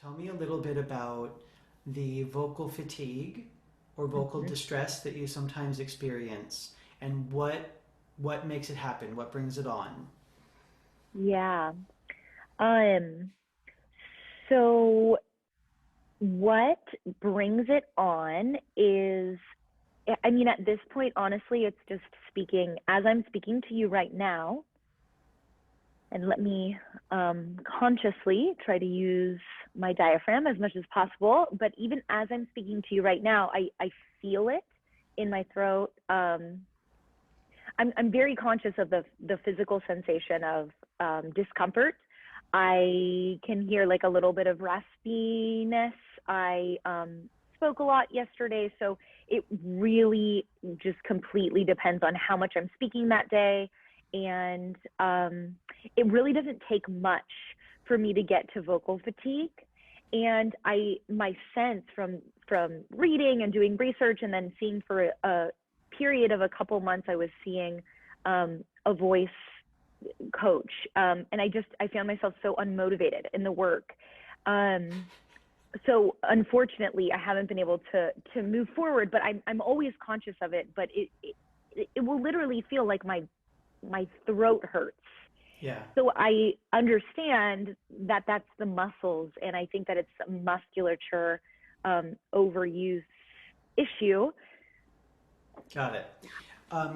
Tell me a little bit about the vocal fatigue or vocal Mhm. distress that you sometimes experience and what makes it happen, what brings it on. Yeah. Um, so what brings it on is, I mean, at this point, honestly, it's just speaking as I'm speaking to you right now. And let me consciously try to use my diaphragm as much as possible. But even as I'm speaking to you right now, I feel it in my throat. I'm very conscious of the physical sensation of discomfort. I can hear like a little bit of raspiness. I spoke a lot yesterday, so it really just completely depends on how much I'm speaking that day, and it really doesn't take much for me to get to vocal fatigue. And my sense from reading and doing research and then seeing for a period of a couple months, I was seeing a voice coach, and I found myself so unmotivated in the work. Um, so unfortunately, I haven't been able to move forward, but I'm always conscious of it. But it will literally feel like my throat hurts. Yeah, So I understand that that's the muscles, and I think that it's a musculature overuse issue. got it.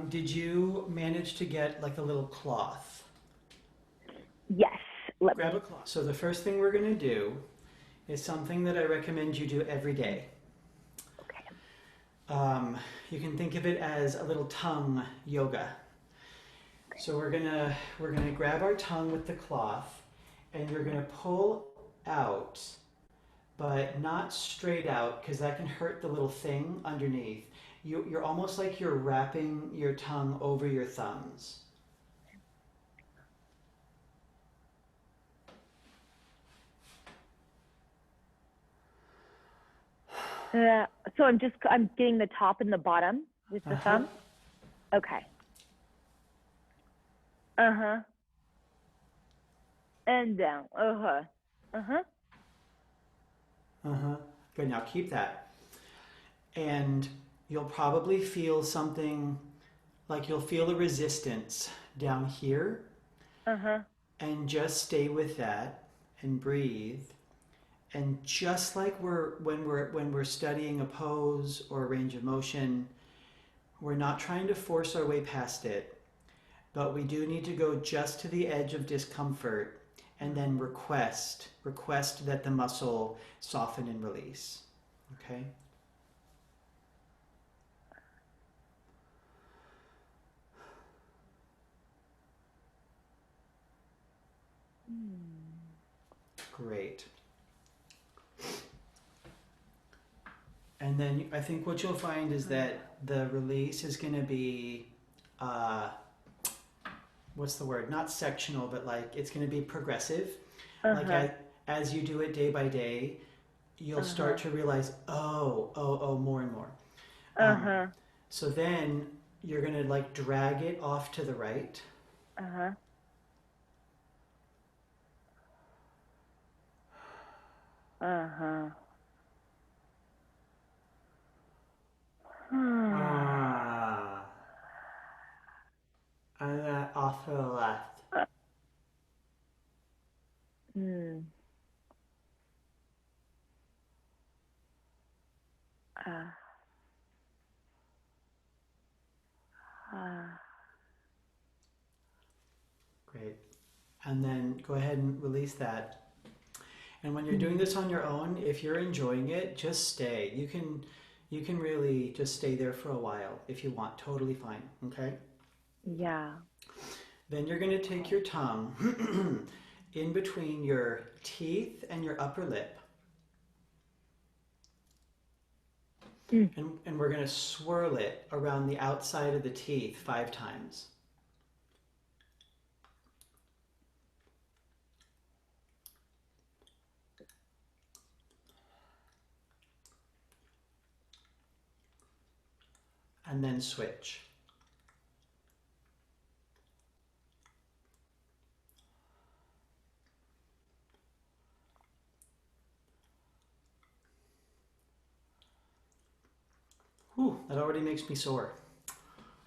Did you manage to get like a little cloth? Yes, let Grab a me. cloth. So the first thing we're going to do is something that I recommend you do every day. Okay. Um, you can think of it as a little tongue yoga. So we're gonna grab our tongue with the cloth, and you're gonna pull out, but not straight out because that can hurt the little thing underneath. You're almost like you're wrapping your tongue over your thumbs. Uh, so I'm getting the top and the bottom with Uh the huh. thumb. Okay. Uh huh. And down. Uh huh. Uh huh. Uh huh. Good. Now keep that, and you'll probably feel something like you'll feel a resistance down here, Uh huh. and just stay with that and breathe. And just like when we're studying a pose or a range of motion, we're not trying to force our way past it, but we do need to go just to the edge of discomfort and then request that the muscle soften and release. Okay? Hmm. Great. And then I think what you'll find is that the release is going to be uh, what's the word? Not sectional, but like it's going to be progressive. Uh Like huh. as you do it day by day, you'll Uh start huh. to realize, oh, more and more. Uh Um, huh. so then you're gonna like drag it off to the right, Uh huh. Uh huh. ah, and then off to the left. Hmm. Uh, uh, Great. And then go ahead and release that. And when you're doing hmm. this on your own, if you're enjoying it, just stay. You can really just stay there for a while if you want. Totally fine. Okay. Yeah. Then you're gonna take your tongue in between your teeth and your upper lip, Mm. and we're going to swirl it around the outside of the teeth 5 times. And then switch. Whew, that already makes me sore.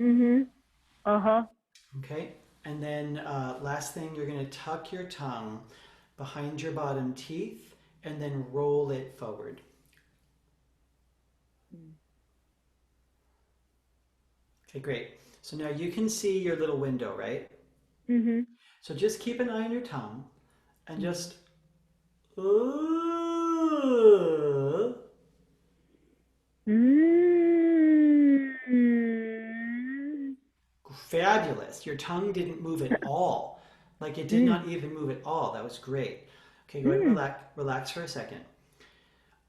Mm-hmm. Uh-huh. Okay. And then last thing, you're going to tuck your tongue behind your bottom teeth and then roll it forward. Okay, great. So now you can see your little window, right? Mm-hmm. So just keep an eye on your tongue and Mm-hmm. just Mm-hmm. fabulous. Your tongue didn't move at all. Like it did Mm. not even move at all. That was great. Okay, go ahead and Mm. relax for a second.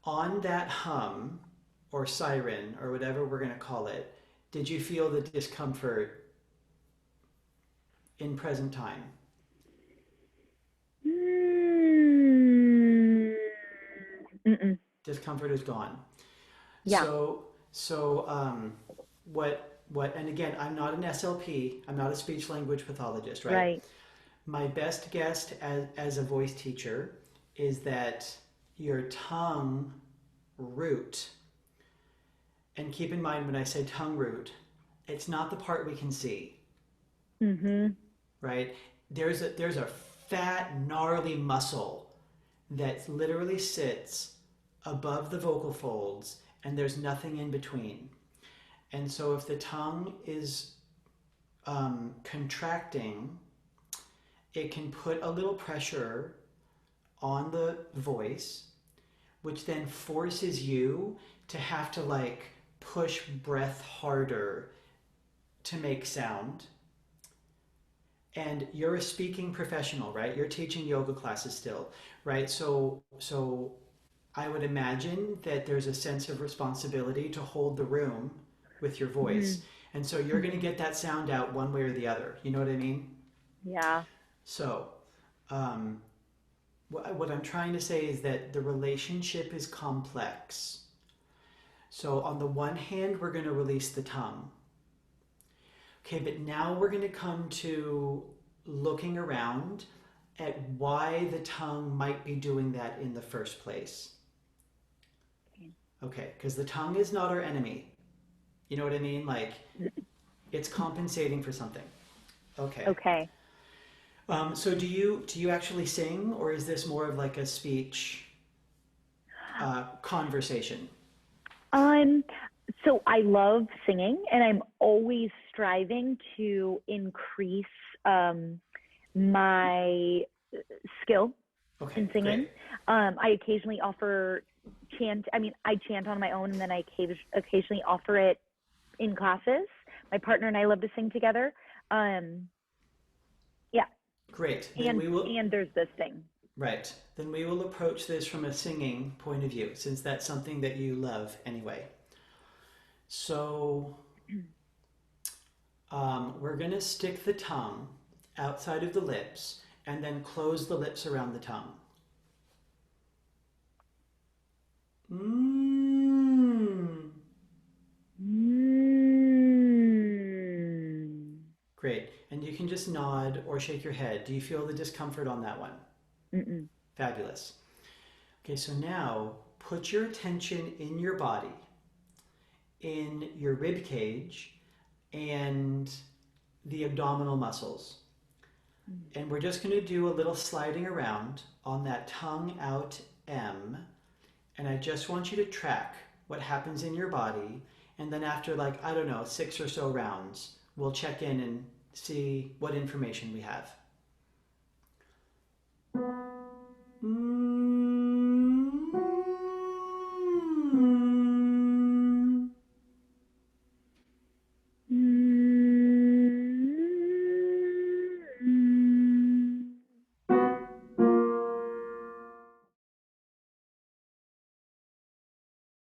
On that hum or siren or whatever we're going to call it, did you feel the discomfort in present time? Mm. Mm-mm. Discomfort is gone. Yeah. So what? And again, I'm not an SLP. I'm not a speech language pathologist, right? Right. My best guess as a voice teacher is that your tongue root, and keep in mind when I say tongue root, it's not the part we can see, Mm-hmm. right? There's a fat, gnarly muscle that literally sits above the vocal folds, and there's nothing in between. And so if the tongue is contracting, it can put a little pressure on the voice, which then forces you to have to like push breath harder to make sound. And you're a speaking professional, right? You're teaching yoga classes still, right? So I would imagine that there's a sense of responsibility to hold the room with your Mm-hmm. voice. And so you're going to get that sound out one way or the other. You know what I mean? Yeah. So, um, what I'm trying to say is that the relationship is complex. So, on the one hand, we're going to release the tongue. Okay, but now we're going to come to looking around at why the tongue might be doing that in the first place. Okay, because the tongue is not our enemy. You know what I mean? Like, it's compensating for something. Okay. Okay. So do you actually sing, or is this more of like a speech conversation? Um, so I love singing and I'm always striving to increase my skill Okay, in singing. great. I occasionally offer I chant on my own and then I occasionally offer it in classes. My partner and I love to sing together. Um, yeah, Great. Then and we will, and there's this thing. right. Then we will approach this from a singing point of view, since that's something that you love anyway. So we're going to stick the tongue outside of the lips and then close the lips around the tongue. Mmm. Mm. Great. And you can just nod or shake your head. Do you feel the discomfort on that one? Mm-mm. Fabulous. Okay, so now put your attention in your body, in your rib cage, and the abdominal muscles. And we're just going to do a little sliding around on that tongue out M. And I just want you to track what happens in your body. And then after, like, I don't know, 6 or so rounds, we'll check in and see what information we have. Mm.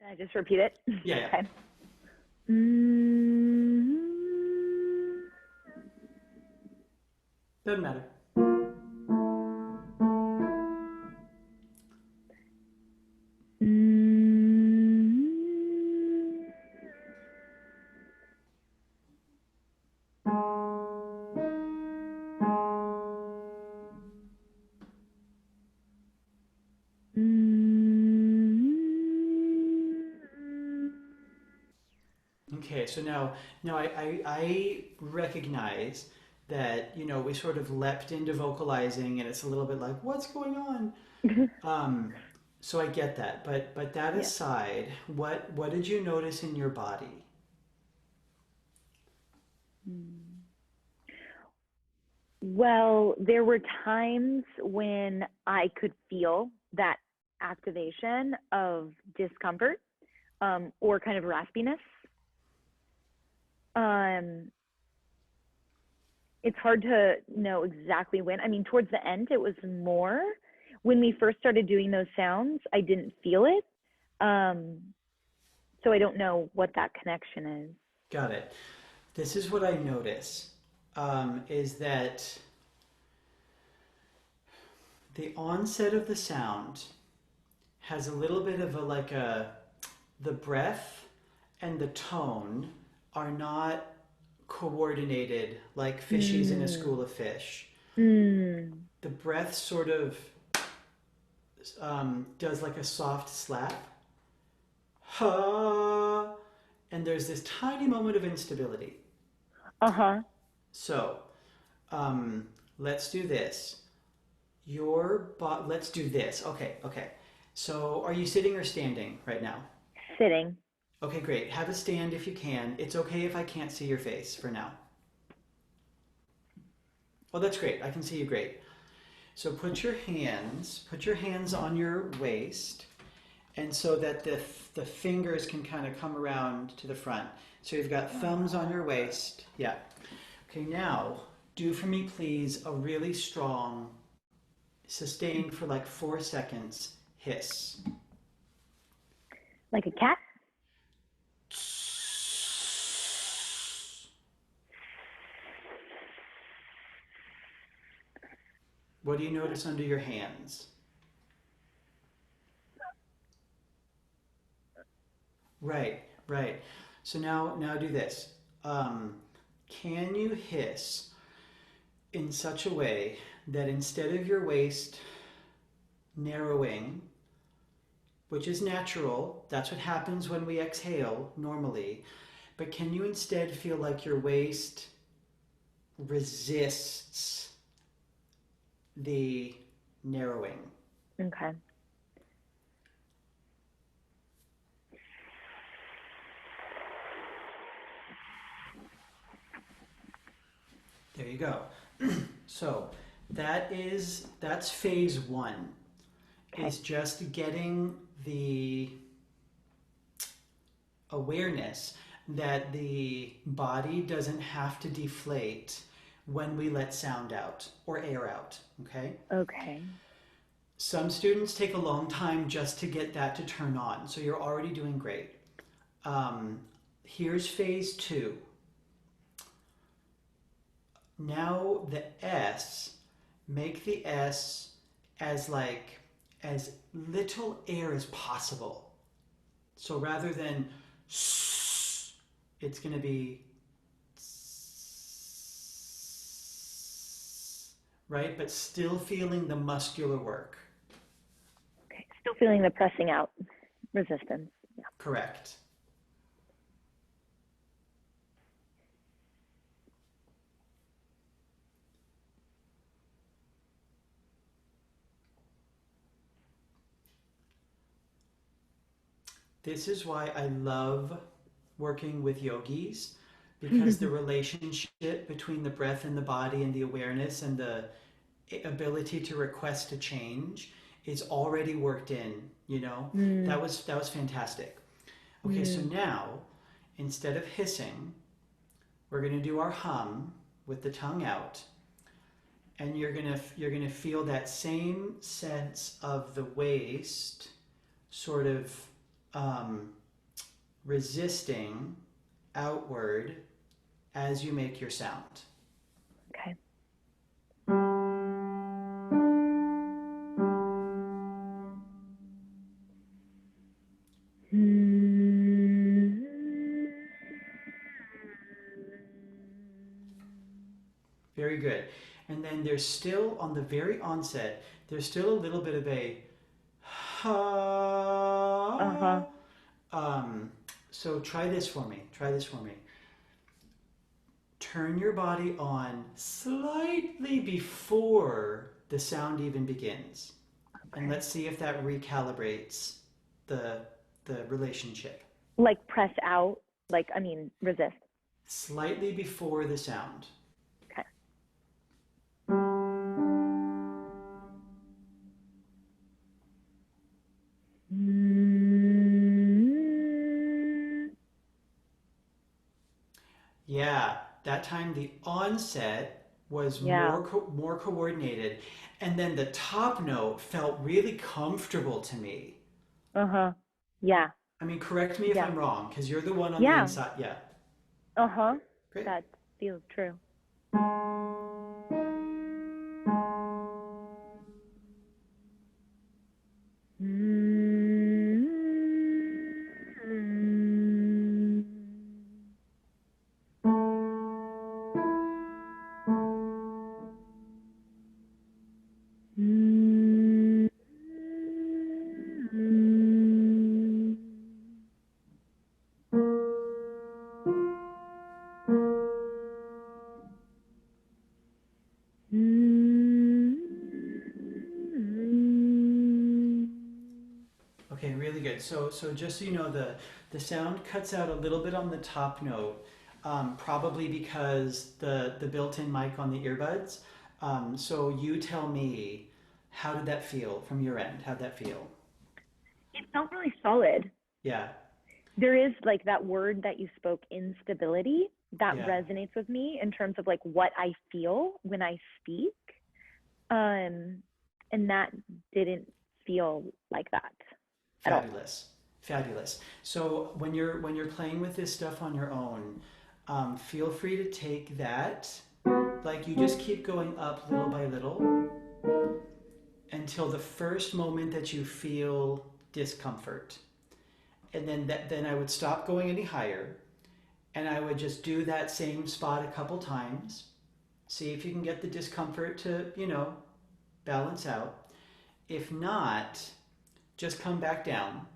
Can I just repeat it? Yeah, yeah. Okay. Mm. Doesn't matter. Mm. Mm. Okay, so now I recognize that, we sort of leapt into vocalizing and it's a little bit like, what's going on? Um, so I get that, but that Yeah. aside, what did you notice in your body? Hmm. Well, there were times when I could feel that activation of discomfort, or kind of raspiness. Um, it's hard to know exactly when. I mean, towards the end, it was more. When we first started doing those sounds, I didn't feel it. Um, so I don't know what that connection is. Got it. This is what I notice, is that the onset of the sound has a little bit of the breath and the tone are not coordinated like fishies in a school Mm. of fish. Mm. The breath sort of does like a soft slap, ha, and there's this tiny moment of instability. Uh-huh. So um, let's do this. Let's do this. Okay, okay. So are you sitting or standing right now? Sitting. Okay, great. Have a stand if you can. It's okay if I can't see your face for now. Oh, that's great. I can see you great. So put your hands on your waist, and so that the fingers can kind of come around to the front. So you've got thumbs on your waist. Yeah. Okay, now do for me, please, a really strong, sustained for like 4 seconds hiss. Like a cat? What do you notice under your hands? Right, right. So now do this. Um, can you hiss in such a way that instead of your waist narrowing, which is natural, that's what happens when we exhale normally, but can you instead feel like your waist resists the narrowing? Okay. There you go. So that's phase one, Okay. is just getting the awareness that the body doesn't have to deflate when we let sound out or air out, okay? Okay. Some students take a long time just to get that to turn on, so you're already doing great. Um, Here's phase two. Now the S, make the S as as little air as possible. So rather than it's going to be right, but still feeling the muscular work. Okay. Still feeling the pressing out resistance. Yeah. Correct. This is why I love working with yogis, because the relationship between the breath and the body and the awareness and the ability to request a change is already worked in, Mm. that was fantastic. Okay, so Mm. now instead of hissing, we're going to do our hum with the tongue out, and you're going to feel that same sense of the waist sort of um, resisting outward as you make your sound. Okay. Mm. Very good. And then there's still, on the very onset, there's still a little bit of a ha. Uh-huh. Um, So try this for me. Try this for me. Turn your body on slightly before the sound even begins. And Okay. let's see if that recalibrates the relationship. Like press out, resist. Slightly before the sound. Okay. Yeah, that time the onset was Yeah. more coordinated, and then the top note felt really comfortable to me. Uh-huh. Yeah. I mean, correct me if Yeah. I'm wrong, because you're the one on the Yeah. inside. Yeah, Uh-huh. great. That feels true. Okay, really good. So just so you know, the sound cuts out a little bit on the top note, probably because the built-in mic on the earbuds. So you tell me, how did that feel from your end? How'd that feel? It felt really solid. Yeah, There is like that word that you spoke, instability, that yeah, resonates with me in terms of like what I feel when I speak. Um, and that didn't feel like that at all. fabulous, fabulous. So when you're playing with this stuff on your own, feel free to take that, like you just keep going up little by little until the first moment that you feel discomfort. And then I would stop going any higher and I would just do that same spot a couple times. See if you can get the discomfort to, balance out. If not, just come back down.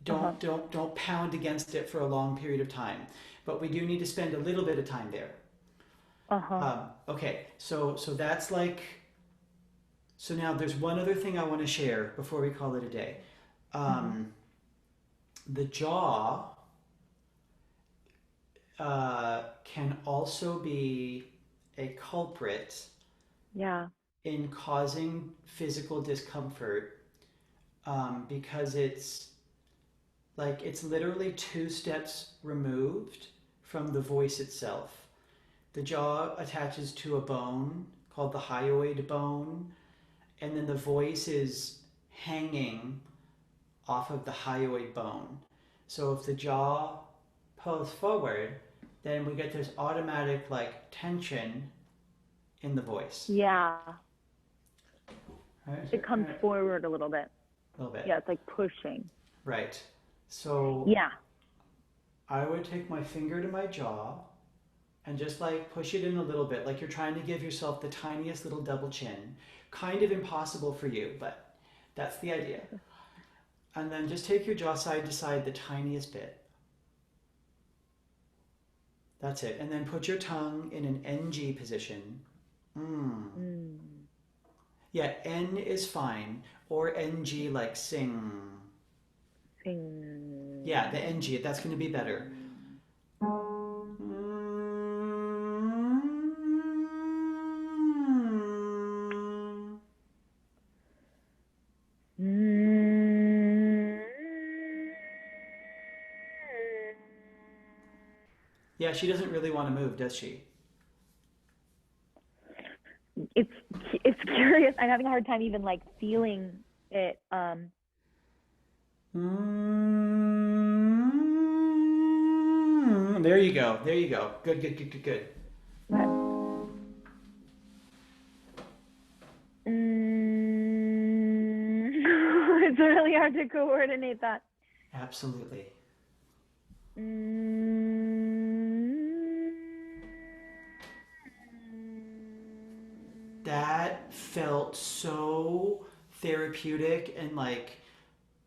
Uh-huh. Don't pound against it for a long period of time. But we do need to spend a little bit of time there. Uh-huh. Okay, so that's like. So now there's one other thing I want to share before we call it a day. Mm-hmm. Um, the jaw can also be a culprit Yeah. in causing physical discomfort, because it's literally two steps removed from the voice itself. The jaw attaches to a bone called the hyoid bone, and then the voice is hanging off of the hyoid bone. So if the jaw pulls forward, then we get this automatic like tension in the voice. Yeah. Right? It comes Right. forward a little bit. A little bit. Yeah, it's like pushing. Right. So Yeah. I would take my finger to my jaw and just like push it in a little bit, like you're trying to give yourself the tiniest little double chin. Kind of impossible for you, but that's the idea. And then just take your jaw side to side the tiniest bit. That's it. And then put your tongue in an NG position. Mm. Mm. Yeah, N is fine. Or NG like sing. Sing. Yeah, the NG, that's going to be better. Mm. Yeah, she doesn't really want to move, does she? It's it's curious. I'm having a hard time even like feeling it. There you go. There you go. Good, good, good, good, good. But, mm, it's really hard to coordinate that. Absolutely. Mm. That felt so therapeutic and like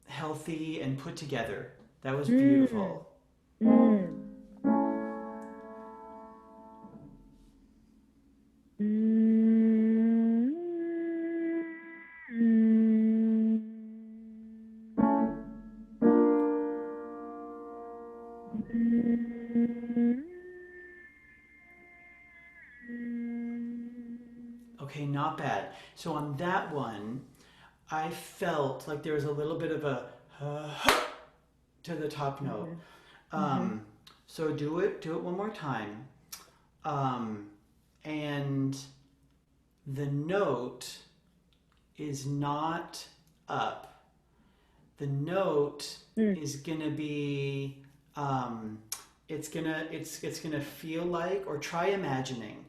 healthy and put together. That was Mm. beautiful. Mm. Mm. Mm. Mm. Okay, not bad. So on that one, I felt like there was a little bit of a to the top note. Mhm. Mhm. Um, so do it one more time. Um, and the note is not up. The note Mm. is gonna be it's gonna feel like, or try imagining.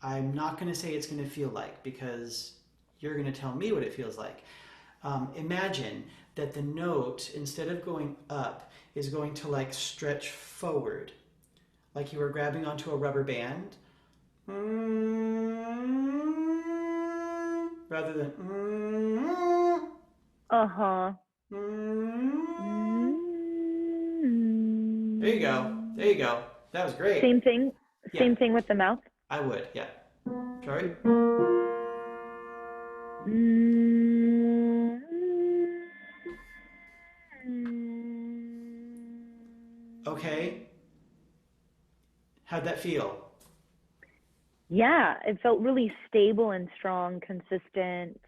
I'm not gonna say it's gonna feel like because you're gonna tell me what it feels like. Imagine that the note, instead of going up, is going to like stretch forward, like you were grabbing onto a rubber band, rather than. Uh-huh. There you go. There you Mm. go. That was great. Same thing. Yeah, Same thing with the mouth. I would. Yeah. Sorry. Mm. Okay. How'd that feel? Yeah, it felt really stable and strong, consistent,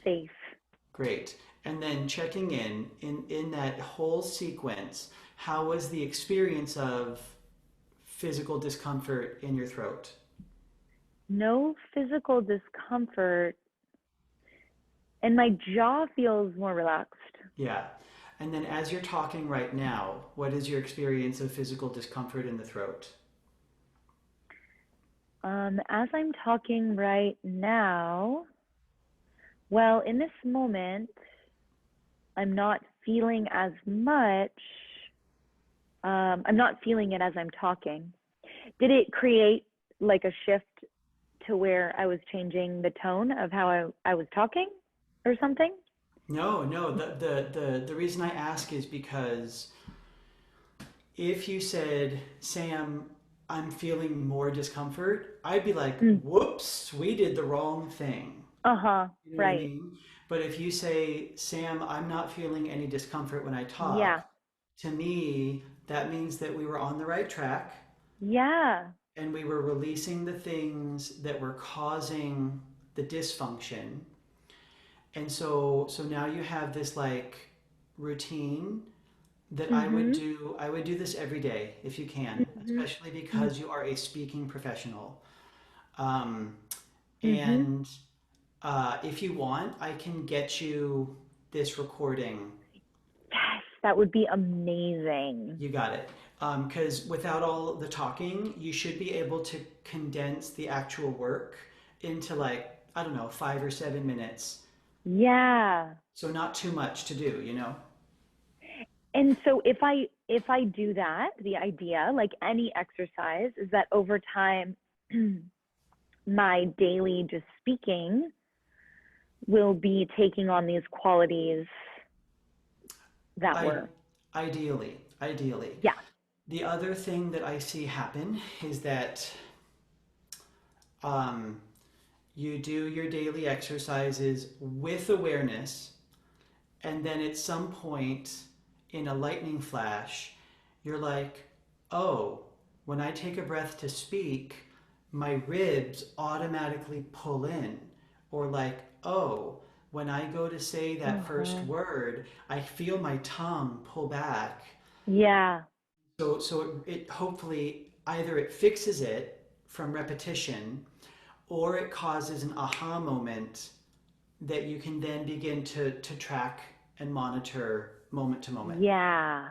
safe. Great. And then checking in that whole sequence, how was the experience of physical discomfort in your throat? No physical discomfort, and my jaw feels more relaxed. Yeah. And then as you're talking right now, what is your experience of physical discomfort in the throat? As I'm talking right now, well, in this moment, I'm not feeling as much. I'm not feeling it as I'm talking. Did it create like a shift to where I was changing the tone of how I was talking or something? No, no. The reason I ask is because if you said, Sam, I'm feeling more discomfort, I'd be like, Mm. whoops, we did the wrong thing. Uh-huh. You know what I Right. mean? But if you say, Sam, I'm not feeling any discomfort when I Yeah. talk, to me, that means that we were on the right track Yeah. and we were releasing the things that were causing the dysfunction. And so now you have this like routine that Mhm. I would do this every day if you can, Mhm. especially because you are a speaking professional. Um, Mhm. and if you want, I can get you this recording. Yes, that would be amazing. You got it. Because without all the talking, you should be able to condense the actual work into like, I don't know, 5 or 7 minutes. Yeah. So not too much to do, you know? And so if I do that, the idea, like any exercise, is that over time my daily just speaking will be taking on these qualities that I were. ideally. Yeah. The other thing that I see happen is that um, you do your daily exercises with awareness, and then at some point in a lightning flash, you're like, oh, when I take a breath to speak, my ribs automatically pull in. Or like, oh, when I go to say that first Uh-huh. word, I feel my tongue pull back. Yeah. So it hopefully either it fixes it from repetition or it causes an aha moment that you can then begin to track and monitor moment to moment. Yeah.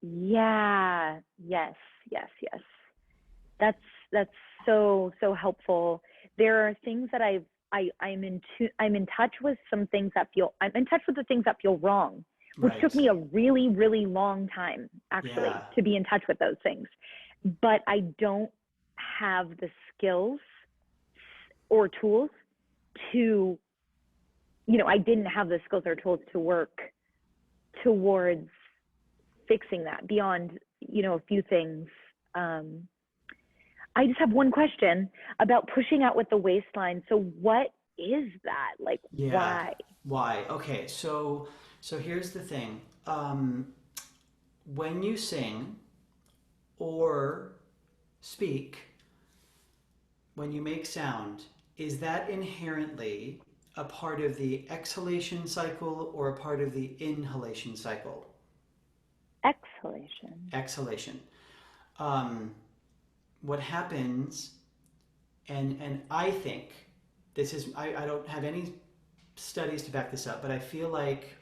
Yeah. Yes. Yes. Yes. That's that's so helpful. There are things that I'm in touch with some things that feel I'm in touch with the things that feel wrong, which took Right. me a really long time actually Yeah. to be in touch with those things. But I don't have the skills or tools to, I didn't have the skills or tools to work towards fixing that beyond, a few things. Um, I just have one question about pushing out with the waistline. So what is that? Like, Yeah. why? Why? Okay, so here's the thing. When you sing or speak, when you make sound, is that inherently a part of the exhalation cycle or a part of the inhalation cycle? Exhalation. Exhalation. Um, what happens, and I think this is, I don't have any studies to back this up, but I feel like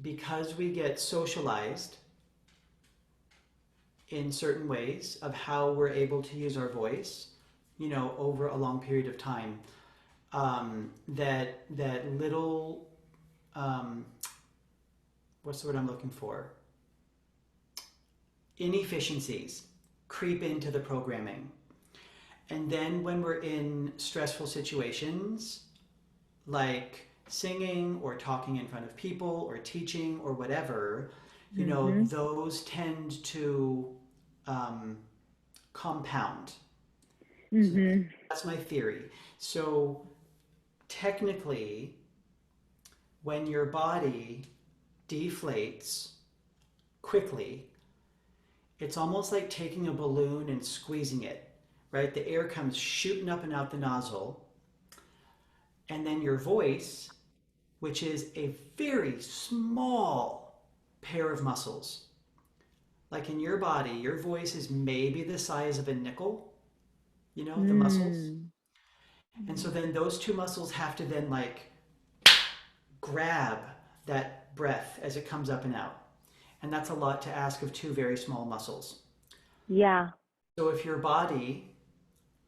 because we get socialized in certain ways of how we're able to use our voice, over a long period of time, that little, um, what's the word I'm looking for? Inefficiencies creep into the programming. And then when we're in stressful situations, like singing or talking in front of people or teaching or whatever, Mhm. those tend to um, compound. So Mhm. that's my theory. So technically, when your body deflates quickly, it's almost like taking a balloon and squeezing it, right? The air comes shooting up and out the nozzle, and then your voice, which is a very small pair of muscles, like in your body, your voice is maybe the size of a nickel, the muscles. Mm. And so then those two muscles have to then like grab that breath as it comes up and out. And that's a lot to ask of two very small muscles. Yeah. So if your body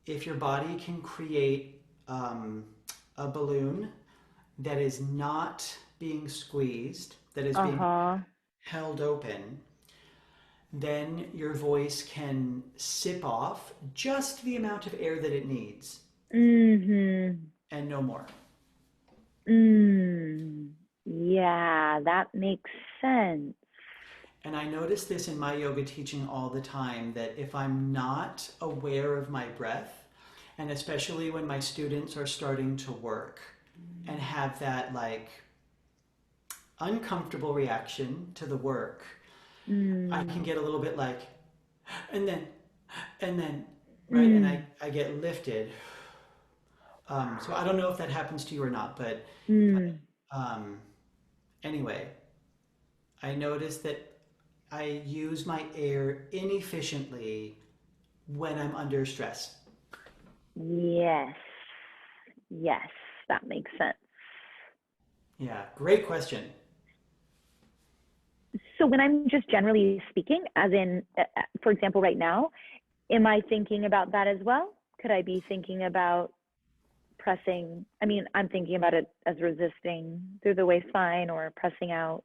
can create a balloon that is not being squeezed, that is being Uh-huh. held open, then your voice can sip off just the amount of air that it needs Mhm. and no more. Mm. Yeah, that makes sense. And I notice this in my yoga teaching all the time that if I'm not aware of my breath, and especially when my students are starting to work and have that like uncomfortable reaction to the work, I can Mm. get a little bit like, and then, and then, right? And I, Mm. I get lifted. So I don't know if that happens to you or not, but Mm. um, anyway, I notice that I use my air inefficiently when I'm under stress. Yes. Yes, that makes sense. Yeah, great question. So when I'm just generally speaking, as in, for example, right now, am I thinking about that as well? Could I be thinking about pressing? I mean, I'm thinking about it as resisting through the waistline or pressing out.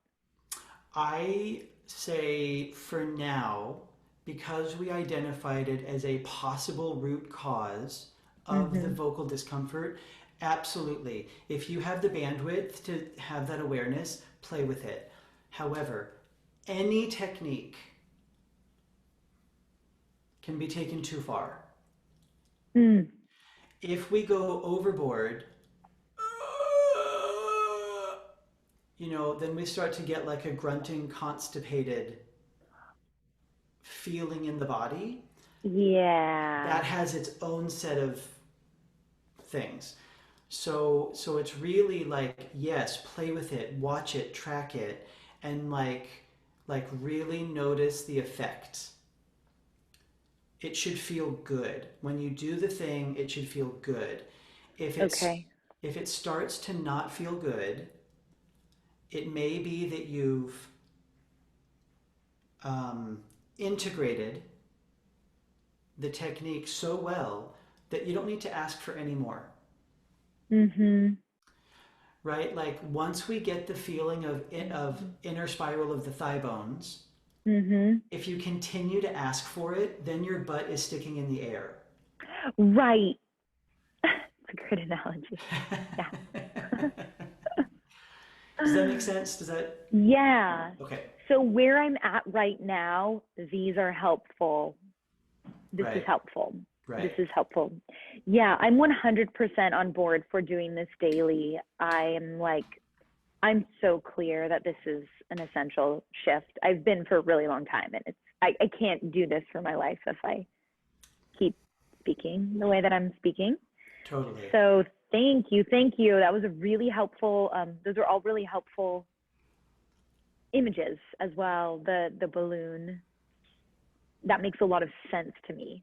I say for now, because we identified it as a possible root cause of the Mm-hmm. vocal discomfort, absolutely. If you have the bandwidth to have that awareness, play with it. However, any technique can be taken too far. Mm. If we go overboard, then we start to get like a grunting, constipated feeling in the body. Yeah. That has its own set of things. So it's really like, yes, play with it, watch it, track it, and like really notice the effects. It should feel good. When you do the thing, it should feel good. If it's Okay. if it starts to not feel good, it may be that you've integrated the technique so well that you don't need to ask for any more. Mm-hmm. Right? Like once we get the feeling of inner spiral of the thigh bones, Mm-hmm. if you continue to ask for it, then your butt is sticking in the air. Right. It's a great analogy. Yeah. Does that make sense? Does that? Yeah. Okay. So where I'm at right now, these are helpful. This is Right. helpful. This Right. is helpful. Yeah, I'm 100% on board for doing this daily. I'm so clear that this is an essential shift. I've been for a really long time, and I can't do this for my life if I keep speaking the way that I'm speaking. Totally. So thank you. That was a really helpful. Those are all really helpful images as well. The balloon, that makes a lot of sense to me.